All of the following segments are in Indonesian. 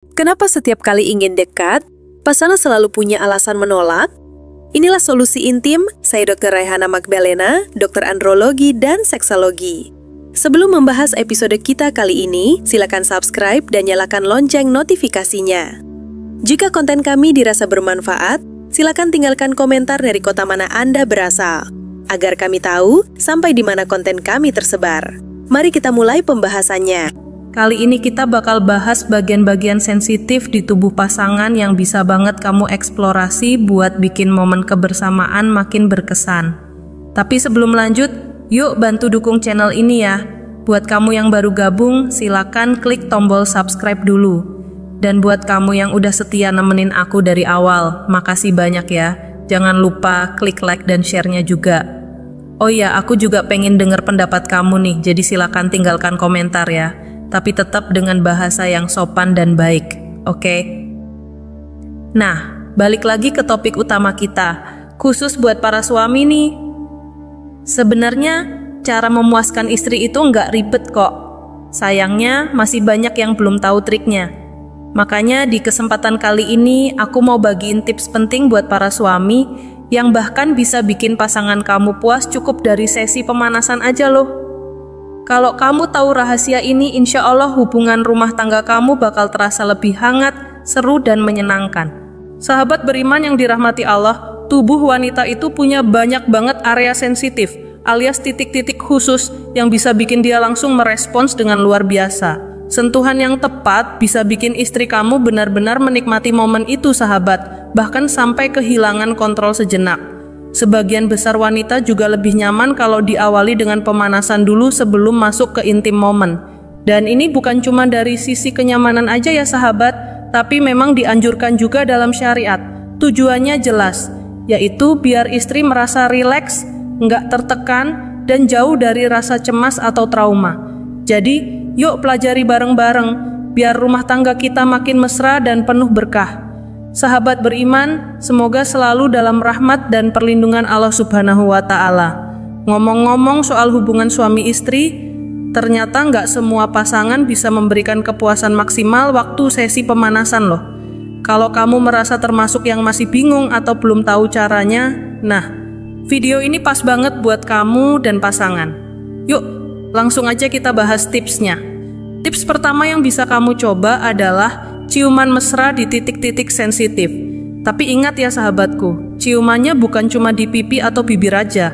Kenapa setiap kali ingin dekat, pasangan selalu punya alasan menolak? Inilah Solusi Intim, saya Dr. Raihana Magdalena, dokter andrologi dan seksologi. Sebelum membahas episode kita kali ini, silakan subscribe dan nyalakan lonceng notifikasinya. Jika konten kami dirasa bermanfaat, silakan tinggalkan komentar dari kota mana Anda berasal, agar kami tahu sampai di mana konten kami tersebar. Mari kita mulai pembahasannya. Kali ini kita bakal bahas bagian-bagian sensitif di tubuh pasangan yang bisa banget kamu eksplorasi buat bikin momen kebersamaan makin berkesan. Tapi sebelum lanjut, yuk bantu dukung channel ini ya. Buat kamu yang baru gabung, silakan klik tombol subscribe dulu. Dan buat kamu yang udah setia nemenin aku dari awal, makasih banyak ya. Jangan lupa klik like dan share-nya juga. Oh iya, aku juga pengen denger pendapat kamu nih, jadi silakan tinggalkan komentar ya. Tapi tetap dengan bahasa yang sopan dan baik, oke? Nah, balik lagi ke topik utama kita, khusus buat para suami nih. Sebenarnya, cara memuaskan istri itu nggak ribet kok. Sayangnya, masih banyak yang belum tahu triknya. Makanya di kesempatan kali ini, aku mau bagiin tips penting buat para suami yang bahkan bisa bikin pasangan kamu puas cukup dari sesi pemanasan aja loh. Kalau kamu tahu rahasia ini, insya Allah hubungan rumah tangga kamu bakal terasa lebih hangat, seru, dan menyenangkan. Sahabat beriman yang dirahmati Allah, tubuh wanita itu punya banyak banget area sensitif, alias titik-titik khusus yang bisa bikin dia langsung merespons dengan luar biasa. Sentuhan yang tepat bisa bikin istri kamu benar-benar menikmati momen itu, sahabat, bahkan sampai kehilangan kontrol sejenak. Sebagian besar wanita juga lebih nyaman kalau diawali dengan pemanasan dulu sebelum masuk ke intim momen. Dan ini bukan cuma dari sisi kenyamanan aja ya sahabat, tapi memang dianjurkan juga dalam syariat. Tujuannya jelas, yaitu biar istri merasa rileks, nggak tertekan, dan jauh dari rasa cemas atau trauma. Jadi, yuk pelajari bareng-bareng, biar rumah tangga kita makin mesra dan penuh berkah. Sahabat beriman, semoga selalu dalam rahmat dan perlindungan Allah Subhanahu wa Ta'ala. Ngomong-ngomong soal hubungan suami istri, ternyata nggak semua pasangan bisa memberikan kepuasan maksimal waktu sesi pemanasan loh. Kalau kamu merasa termasuk yang masih bingung atau belum tahu caranya, nah, video ini pas banget buat kamu dan pasangan. Yuk, langsung aja kita bahas tipsnya. Tips pertama yang bisa kamu coba adalah ciuman mesra di titik-titik sensitif. Tapi ingat ya sahabatku, ciumannya bukan cuma di pipi atau bibir aja.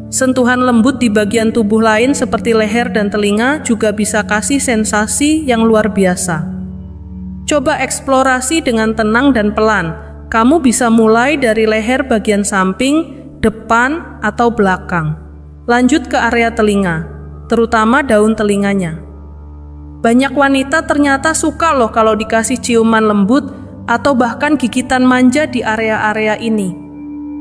Sentuhan lembut di bagian tubuh lain seperti leher dan telinga juga bisa kasih sensasi yang luar biasa. Coba eksplorasi dengan tenang dan pelan. Kamu bisa mulai dari leher bagian samping, depan, atau belakang. Lanjut ke area telinga, terutama daun telinganya. Banyak wanita ternyata suka loh kalau dikasih ciuman lembut atau bahkan gigitan manja di area-area ini.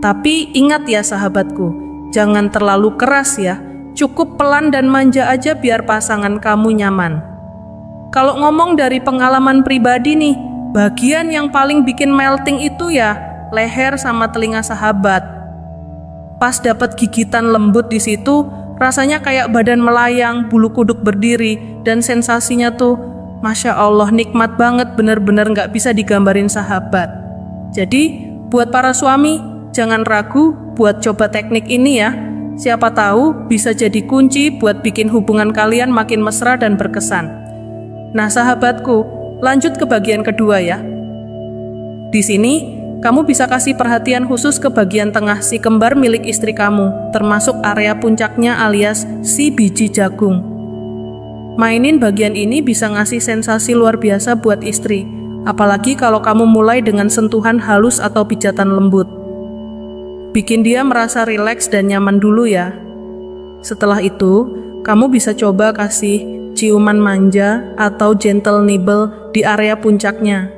Tapi ingat ya sahabatku, jangan terlalu keras ya, cukup pelan dan manja aja biar pasangan kamu nyaman. Kalau ngomong dari pengalaman pribadi nih, bagian yang paling bikin melting itu ya leher sama telinga sahabat. Pas dapat gigitan lembut di situ, rasanya kayak badan melayang, bulu kuduk berdiri, dan sensasinya tuh, Masya Allah, nikmat banget, bener-bener gak bisa digambarin sahabat. Jadi, buat para suami, jangan ragu buat coba teknik ini ya. Siapa tahu bisa jadi kunci buat bikin hubungan kalian makin mesra dan berkesan. Nah sahabatku, lanjut ke bagian kedua ya. Di sini, kamu bisa kasih perhatian khusus ke bagian tengah si kembar milik istri kamu, termasuk area puncaknya alias si biji jagung. Mainin bagian ini bisa ngasih sensasi luar biasa buat istri, apalagi kalau kamu mulai dengan sentuhan halus atau pijatan lembut. Bikin dia merasa rileks dan nyaman dulu ya. Setelah itu, kamu bisa coba kasih ciuman manja atau gentle nibble di area puncaknya.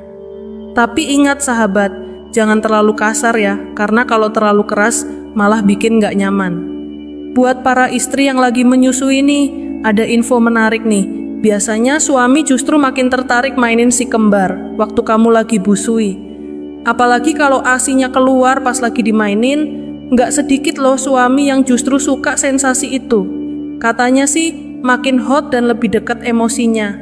Tapi ingat sahabat, jangan terlalu kasar ya, karena kalau terlalu keras malah bikin gak nyaman. Buat para istri yang lagi menyusui nih, ada info menarik nih. Biasanya suami justru makin tertarik mainin si kembar waktu kamu lagi busui. Apalagi kalau asinya keluar pas lagi dimainin, gak sedikit loh suami yang justru suka sensasi itu. Katanya sih makin hot dan lebih dekat emosinya.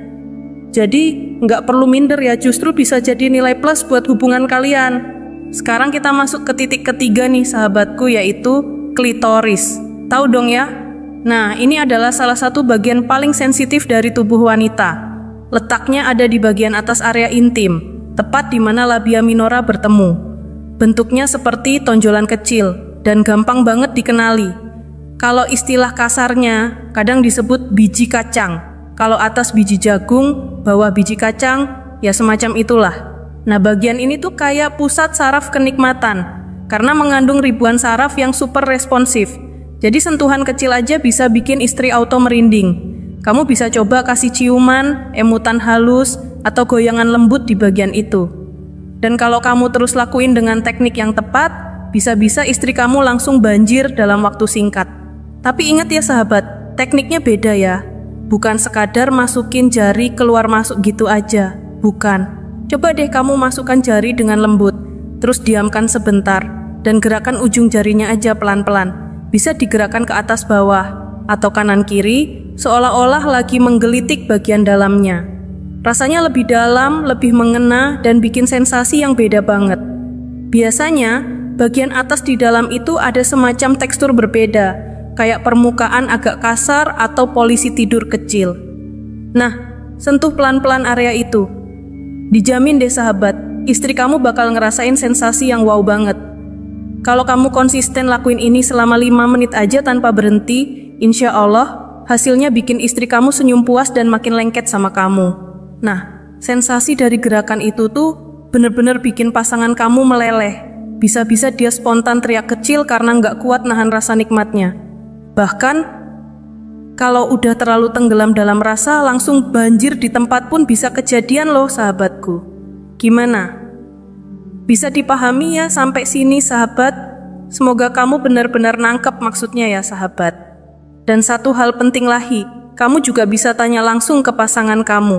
Jadi nggak perlu minder ya, justru bisa jadi nilai plus buat hubungan kalian. Sekarang kita masuk ke titik ketiga nih sahabatku, yaitu klitoris. Tahu dong ya? Nah, ini adalah salah satu bagian paling sensitif dari tubuh wanita. Letaknya ada di bagian atas area intim, tepat di mana labia minora bertemu. Bentuknya seperti tonjolan kecil dan gampang banget dikenali. Kalau istilah kasarnya, kadang disebut biji kacang. Kalau atas biji jagung, bawah biji kacang, ya semacam itulah. Nah, bagian ini tuh kayak pusat saraf kenikmatan, karena mengandung ribuan saraf yang super responsif. Jadi sentuhan kecil aja bisa bikin istri auto merinding. Kamu bisa coba kasih ciuman, emutan halus, atau goyangan lembut di bagian itu. Dan kalau kamu terus lakuin dengan teknik yang tepat, bisa-bisa istri kamu langsung banjir dalam waktu singkat. Tapi ingat ya sahabat, tekniknya beda ya. Bukan sekadar masukin jari keluar masuk gitu aja. Bukan. Coba deh kamu masukkan jari dengan lembut, terus diamkan sebentar, dan gerakan ujung jarinya aja pelan-pelan. Bisa digerakkan ke atas bawah, atau kanan kiri, seolah-olah lagi menggelitik bagian dalamnya. Rasanya lebih dalam, lebih mengena, dan bikin sensasi yang beda banget. Biasanya, bagian atas di dalam itu ada semacam tekstur berbeda, kayak permukaan agak kasar atau polisi tidur kecil. Nah, sentuh pelan-pelan area itu. Dijamin deh sahabat, istri kamu bakal ngerasain sensasi yang wow banget. Kalau kamu konsisten lakuin ini selama 5 menit aja tanpa berhenti, insya Allah hasilnya bikin istri kamu senyum puas dan makin lengket sama kamu. Nah, sensasi dari gerakan itu tuh bener-bener bikin pasangan kamu meleleh. Bisa-bisa dia spontan teriak kecil karena nggak kuat nahan rasa nikmatnya. Bahkan, kalau udah terlalu tenggelam dalam rasa, langsung banjir di tempat pun bisa kejadian loh sahabatku. Gimana? Bisa dipahami ya sampai sini sahabat? Semoga kamu benar-benar nangkep maksudnya ya sahabat. Dan satu hal penting lagi, kamu juga bisa tanya langsung ke pasangan kamu.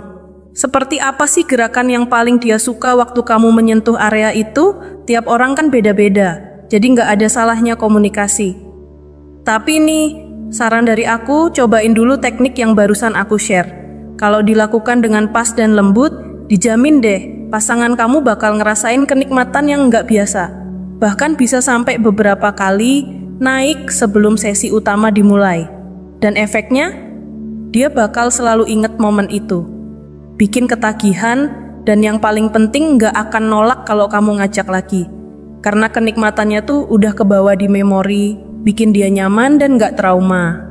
Seperti apa sih gerakan yang paling dia suka waktu kamu menyentuh area itu? Tiap orang kan beda-beda, jadi nggak ada salahnya komunikasi. Tapi nih, saran dari aku, cobain dulu teknik yang barusan aku share. Kalau dilakukan dengan pas dan lembut, dijamin deh, pasangan kamu bakal ngerasain kenikmatan yang nggak biasa. Bahkan bisa sampai beberapa kali naik sebelum sesi utama dimulai. Dan efeknya, dia bakal selalu inget momen itu. Bikin ketagihan, dan yang paling penting nggak akan nolak kalau kamu ngajak lagi. Karena kenikmatannya tuh udah kebawa di memori, bikin dia nyaman dan gak trauma.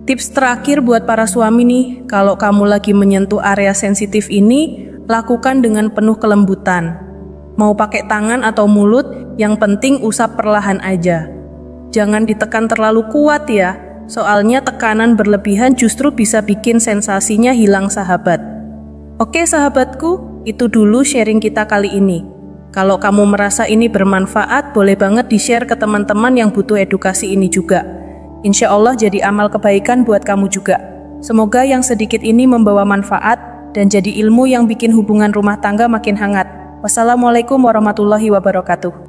Tips terakhir buat para suami nih, kalau kamu lagi menyentuh area sensitif ini, lakukan dengan penuh kelembutan. Mau pakai tangan atau mulut, yang penting usap perlahan aja. Jangan ditekan terlalu kuat ya, soalnya tekanan berlebihan justru bisa bikin sensasinya hilang sahabat. Oke sahabatku, itu dulu sharing kita kali ini. Kalau kamu merasa ini bermanfaat, boleh banget di-share ke teman-teman yang butuh edukasi ini juga. Insya Allah jadi amal kebaikan buat kamu juga. Semoga yang sedikit ini membawa manfaat dan jadi ilmu yang bikin hubungan rumah tangga makin hangat. Wassalamualaikum warahmatullahi wabarakatuh.